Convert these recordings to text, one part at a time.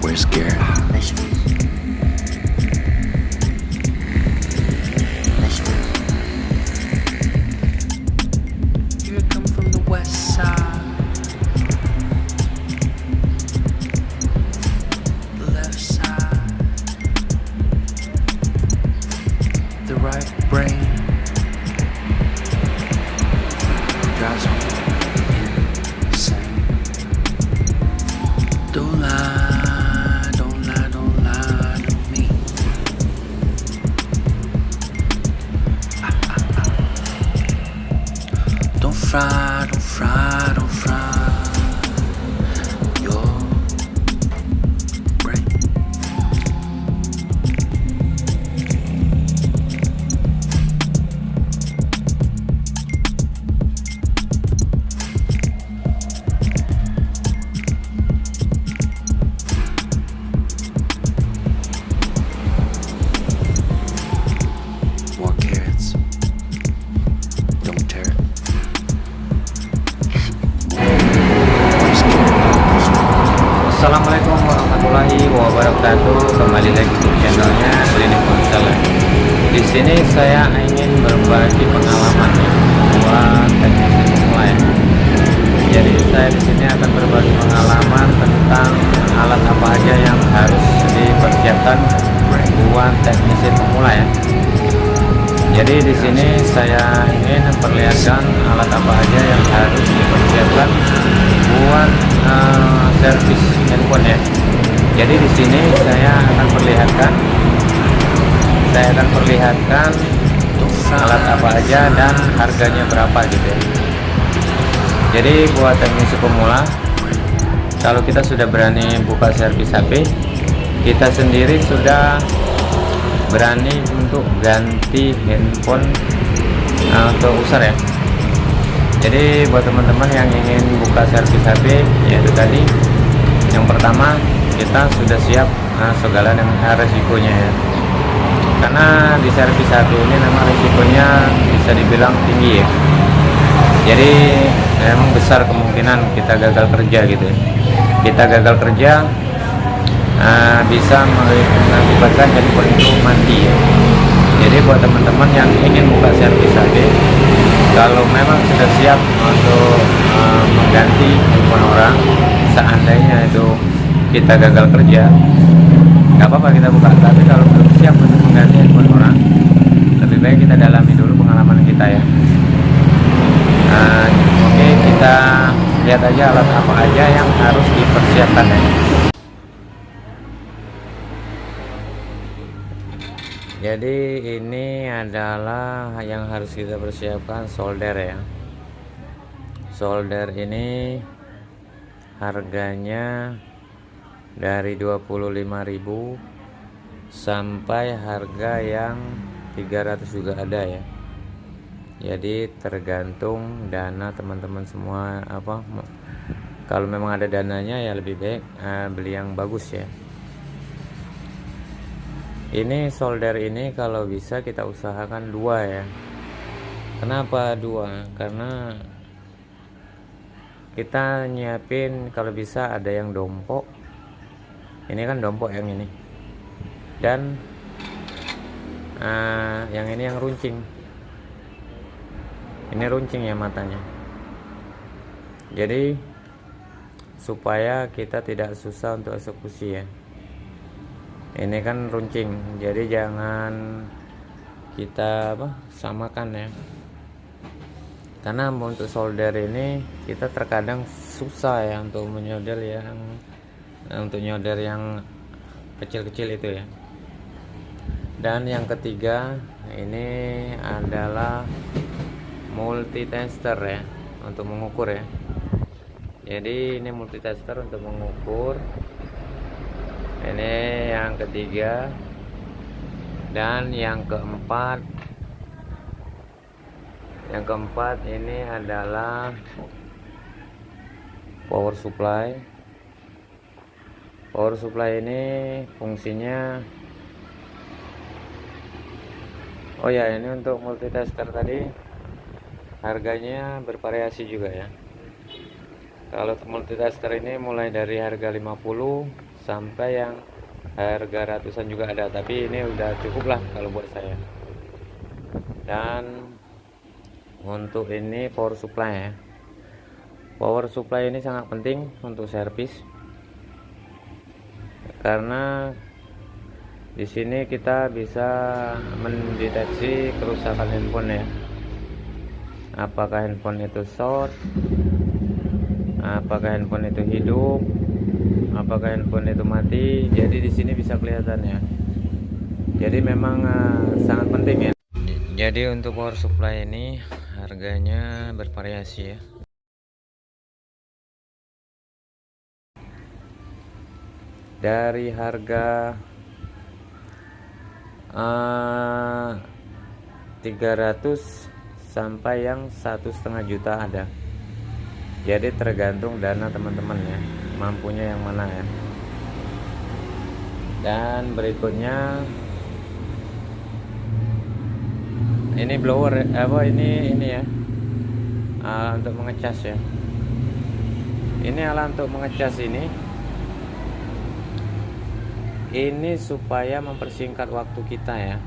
we're scared. Here I come from the west side, the left side, the right brain drives me insane. Don't lie, don't lie, don't lie to me. Don't fry, don't fry, don't fry your brain. More carrots. Don't tear it. Assalamualaikum warahmatullahi wabarakatuh. Kembali lagi di channelnya Klinik Konselor. Di sini saya ingin berbagi pengalaman buat teknisi semua ya. Jadi saya di sini akan berbagi pengalaman tentang alat apa aja yang harus dipersiapkan buat teknisi pemula ya. Jadi di sini saya ingin memperlihatkan alat apa aja yang harus dipersiapkan buat servis handphone ya. Jadi di sini saya akan perlihatkan alat apa aja dan harganya berapa gitu ya. Jadi buat teknisi pemula, kalau kita sudah berani buka servis HP, kita sendiri sudah berani untuk ganti handphone ke user ya. Jadi buat teman-teman yang ingin buka servis HP, yaitu tadi yang pertama kita sudah siap segala dengan resikonya ya. Karena di servis HP ini memang resikonya bisa dibilang tinggi ya. Jadi memang besar kemungkinan kita gagal kerja gitu ya. Kita gagal kerja bisa mengakibatkan handphone itu mati ya. Jadi buat teman-teman yang ingin buka servis HP, kalau memang sudah siap untuk mengganti handphone orang, seandainya itu kita gagal kerja, nggak apa-apa kita buka. Tapi kalau belum siap untuk mengganti handphone orang, lebih baik kita dalami dulu pengalaman kita ya. Oke, kita lihat aja alat apa aja yang harus dipersiapkan ya. Jadi ini adalah yang harus kita persiapkan, solder ya. Solder ini harganya dari 25.000 sampai harga yang 300 juga ada ya. Jadi tergantung dana teman-teman semua apa. Kalau memang ada dananya ya lebih baik beli yang bagus ya. Ini solder ini kalau bisa kita usahakan 2 ya. Kenapa 2? Karena kita nyiapin kalau bisa ada yang dompok. Ini kan dompok yang ini. Dan yang ini yang runcing. Ini runcing ya matanya. Jadi supaya kita tidak susah untuk eksekusi ya. Ini kan runcing, jadi jangan kita samakan ya. Karena untuk solder ini kita terkadang susah ya untuk menyolder yang kecil-kecil itu ya. Dan yang ketiga ini adalah multitester ya, untuk mengukur ya. Jadi ini multitester untuk mengukur. Ini yang ketiga. Dan yang keempat ini adalah power supply. Power supply ini fungsinya, oh ya, ini untuk multitester tadi harganya bervariasi juga ya. Kalau multitester ini mulai dari harga 50 sampai yang harga ratusan juga ada, tapi ini udah cukup lah kalau buat saya. Dan untuk ini power supply ya, power supply ini sangat penting untuk servis, karena di sini kita bisa mendeteksi kerusakan handphone ya, apakah handphone itu short, apakah handphone itu hidup, apakah handphone itu mati. Jadi di sini bisa kelihatan ya. Jadi memang sangat penting ya. Jadi untuk power supply ini harganya bervariasi ya. Dari harga 300 sampai yang 1,5 juta ada. Jadi tergantung dana teman-teman ya, mampunya yang mana ya. Dan berikutnya ini blower apa ini ya, alat untuk mengecas ya. Ini alat untuk mengecas ini supaya mempersingkat waktu kita ya.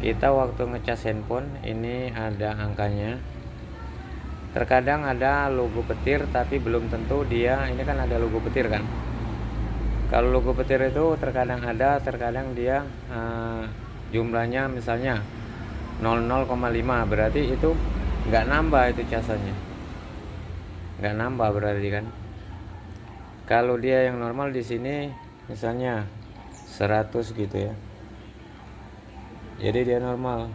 Kita waktu ngecas handphone ini ada angkanya. Terkadang ada logo petir, tapi belum tentu dia, ini kan ada logo petir kan. Kalau logo petir itu terkadang ada, terkadang dia jumlahnya misalnya 0,05, berarti itu nggak nambah itu casannya, nggak nambah berarti kan. Kalau dia yang normal di sini misalnya 100 gitu ya, jadi dia normal.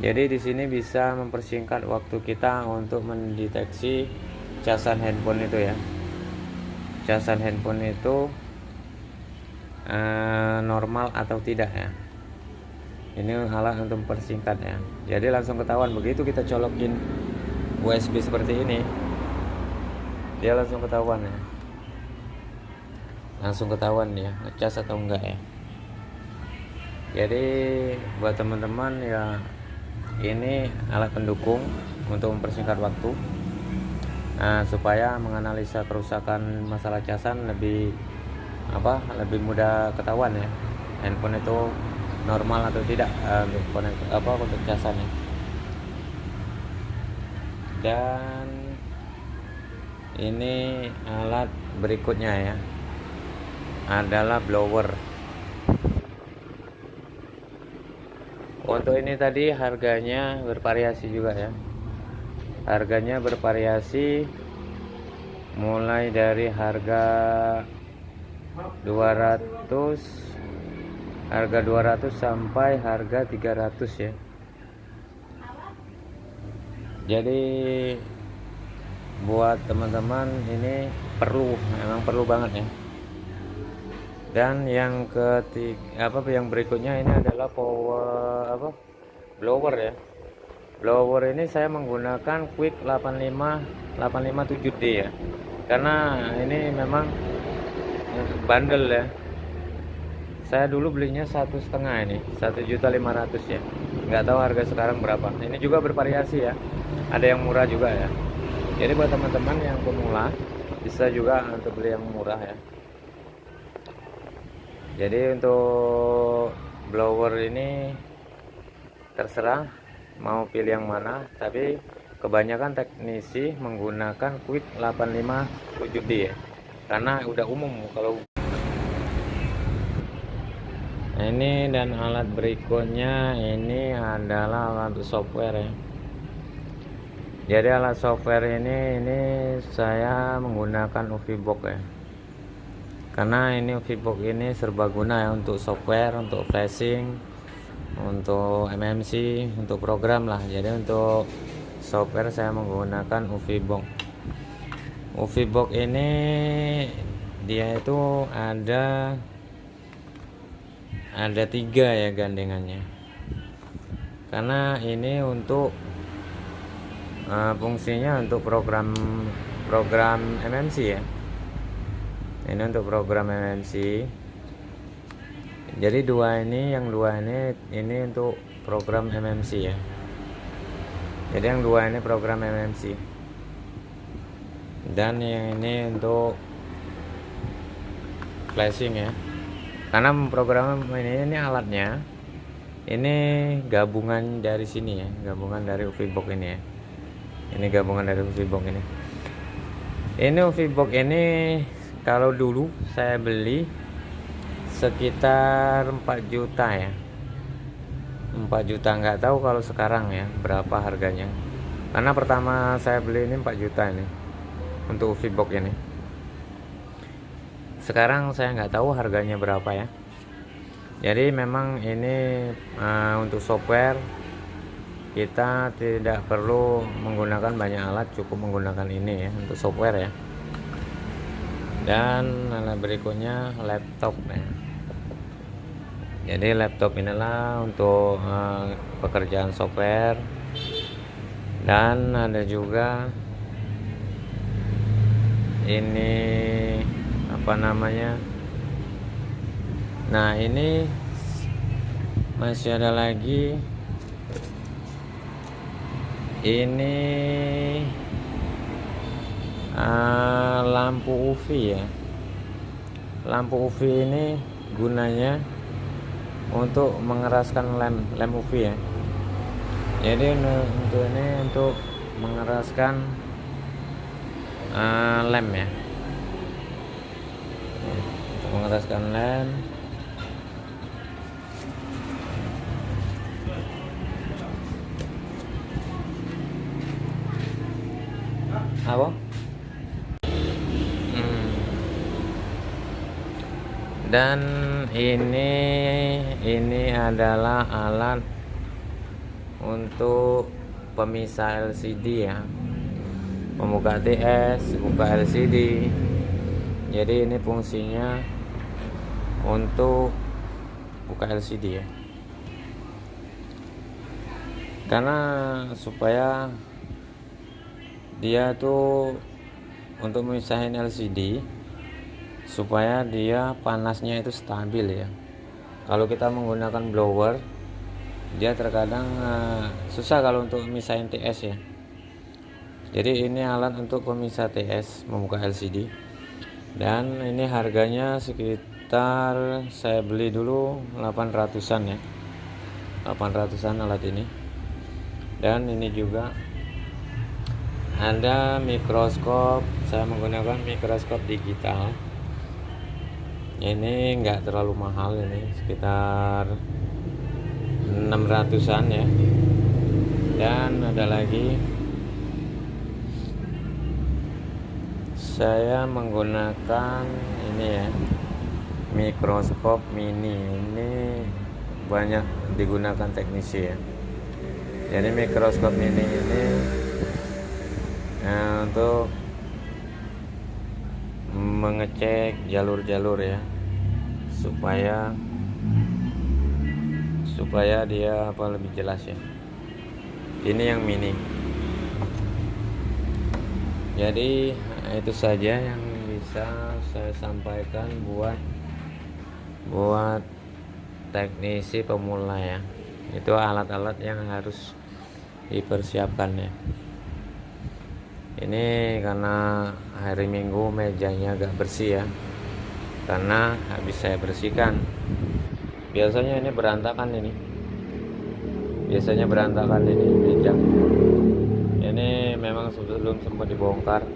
Jadi di sini bisa mempersingkat waktu kita untuk mendeteksi casan handphone itu ya. Casan handphone itu normal atau tidak ya. Ini alat untuk mempersingkat ya. Jadi langsung ketahuan begitu kita colokin USB seperti ini, dia langsung ketahuan ya. Langsung ketahuan ya ngecas atau enggak ya. Jadi buat teman-teman ya, ini alat pendukung untuk mempersingkat waktu, supaya menganalisa kerusakan masalah casan lebih mudah ketahuan ya, handphone itu normal atau tidak untuk casannya. Dan ini alat berikutnya ya, adalah blower. Untuk ini tadi harganya bervariasi juga ya. Harganya bervariasi mulai dari harga 200 sampai harga 300 ya. Jadi buat teman-teman ini memang perlu banget ya. Dan yang yang berikutnya ini adalah blower ya. Blower ini saya menggunakan Quick 857D ya, karena ini memang bundle ya. Saya dulu belinya 1,5 ini 1.500.000 ya, nggak tahu harga sekarang berapa. Ini juga bervariasi ya, ada yang murah juga ya. Jadi buat teman-teman yang pemula bisa juga untuk beli yang murah ya. Jadi untuk blower ini terserah mau pilih yang mana, tapi kebanyakan teknisi menggunakan Quick 857D ya, karena udah umum. Kalau ini dan alat berikutnya ini adalah alat software ya. Jadi alat software ini saya menggunakan UVBox ya, karena ini UVBox ini serbaguna ya, untuk software, untuk flashing, untuk MMC, untuk program lah. Jadi untuk software saya menggunakan UVBox. UVBox ini dia itu ada 3 ya gandengannya, karena ini untuk fungsinya untuk program MMC ya. Ini untuk program MMC. Jadi yang dua ini untuk program MMC ya. Jadi yang dua ini program MMC. dan yang ini untuk flashing ya, karena program ini alatnya ini gabungan dari sini ya, gabungan dari UV box ini ya, ini gabungan dari UV box ini UV box ini kalau dulu saya beli sekitar 4 juta ya, 4 juta, nggak tahu kalau sekarang ya berapa harganya, karena pertama saya beli ini 4 juta ini untuk UV box ini. Sekarang saya nggak tahu harganya berapa ya. Jadi memang ini untuk software kita tidak perlu menggunakan banyak alat, cukup menggunakan ini ya untuk software ya. Dan alat berikutnya laptop ya. Jadi laptop inilah untuk pekerjaan software, dan ada juga ini apa namanya, nah ini masih ada lagi ini lampu UV ya. Lampu UV ini gunanya untuk mengeraskan lem UV ya. Jadi untuk ini untuk mengeraskan lem ya, untuk mengeraskan lem. Apa? Dan ini adalah alat untuk pemisah LCD ya, membuka TS, buka LCD. Jadi ini fungsinya untuk buka LCD ya, karena supaya dia tuh untuk memisahin LCD supaya dia panasnya itu stabil ya. Kalau kita menggunakan blower, dia terkadang susah kalau untuk misahin TS ya. Jadi ini alat untuk pemisah TS, membuka LCD, dan ini harganya sekitar saya beli dulu 800-an ya, 800-an alat ini. Dan ini juga ada mikroskop, saya menggunakan mikroskop digital. Ini enggak terlalu mahal, ini sekitar 600-an ya. Dan ada lagi saya menggunakan ini ya, mikroskop mini. Ini banyak digunakan teknisi ya. Jadi mikroskop mini ini untuk mengecek jalur-jalur ya, supaya dia lebih jelas ya. Ini yang mini. Jadi itu saja yang bisa saya sampaikan buat teknisi pemula ya. Itu alat-alat yang harus dipersiapkan ya. Ini karena hari Minggu mejanya agak bersih ya, karena habis saya bersihkan. Biasanya ini berantakan ini. Biasanya berantakan ini meja. Ini memang sebelum sempat dibongkar.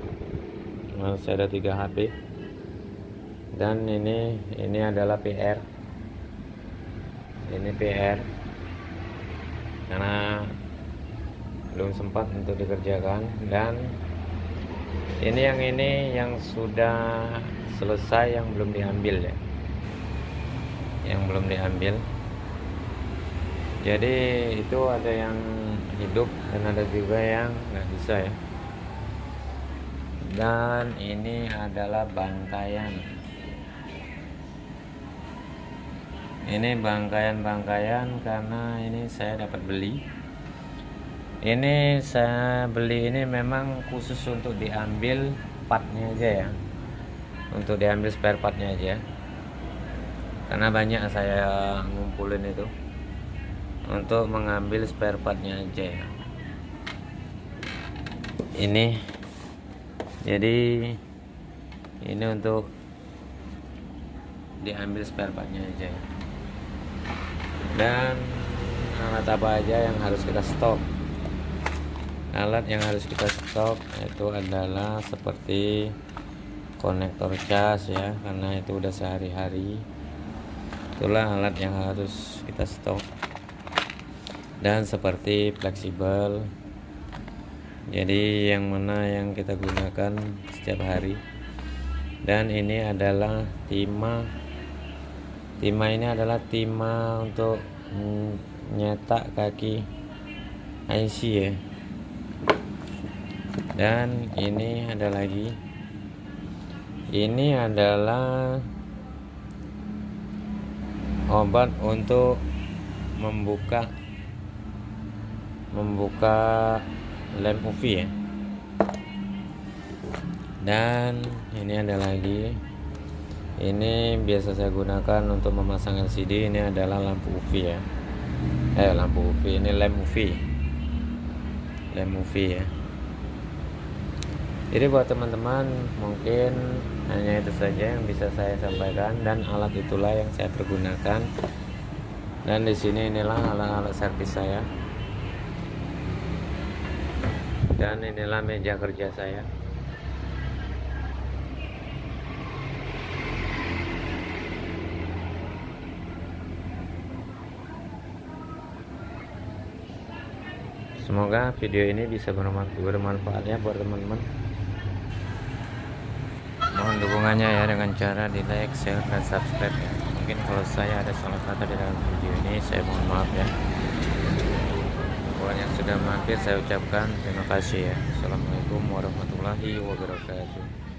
Saya ada 3 HP. Dan ini adalah PR. Ini PR. Karena belum sempat untuk dikerjakan. Dan ini yang sudah selesai, yang belum diambil ya, yang belum diambil. Jadi itu ada yang hidup dan ada juga yang nggak bisa ya. Dan ini adalah bangkaian. Ini bangkaian karena ini saya dapat beli. Ini saya beli ini memang khusus untuk diambil partnya aja ya, untuk diambil spare partnya aja, karena banyak saya ngumpulin itu untuk mengambil spare partnya aja ya. Ini Jadi ini untuk diambil spare partnya aja ya. Dan alat apa aja yang harus kita stok? Alat yang harus kita stok itu adalah seperti konektor cas ya, karena itu udah sehari-hari. Itulah alat yang harus kita stok. Dan seperti fleksibel, jadi yang mana yang kita gunakan setiap hari. Dan ini adalah timah ini adalah timah untuk nyetak kaki IC ya. Dan ini ada lagi, ini adalah obat untuk membuka lem UV ya. Dan ini ada lagi, ini biasa saya gunakan untuk memasang LCD. Ini adalah lampu UV ya, lampu UV, ini lem UV ya. Jadi buat teman-teman mungkin hanya itu saja yang bisa saya sampaikan, dan alat itulah yang saya pergunakan. Dan di sini inilah alat-alat servis saya, dan inilah meja kerja saya. Semoga video ini bisa bermanfaat ya buat teman-teman. Mohon dukungannya ya dengan cara di like, share, dan subscribe ya. Mungkin kalau saya ada salah kata di dalam video ini, saya mohon maaf ya. Buat yang sudah mampir, saya ucapkan terima kasih ya. Assalamualaikum warahmatullahi wabarakatuh.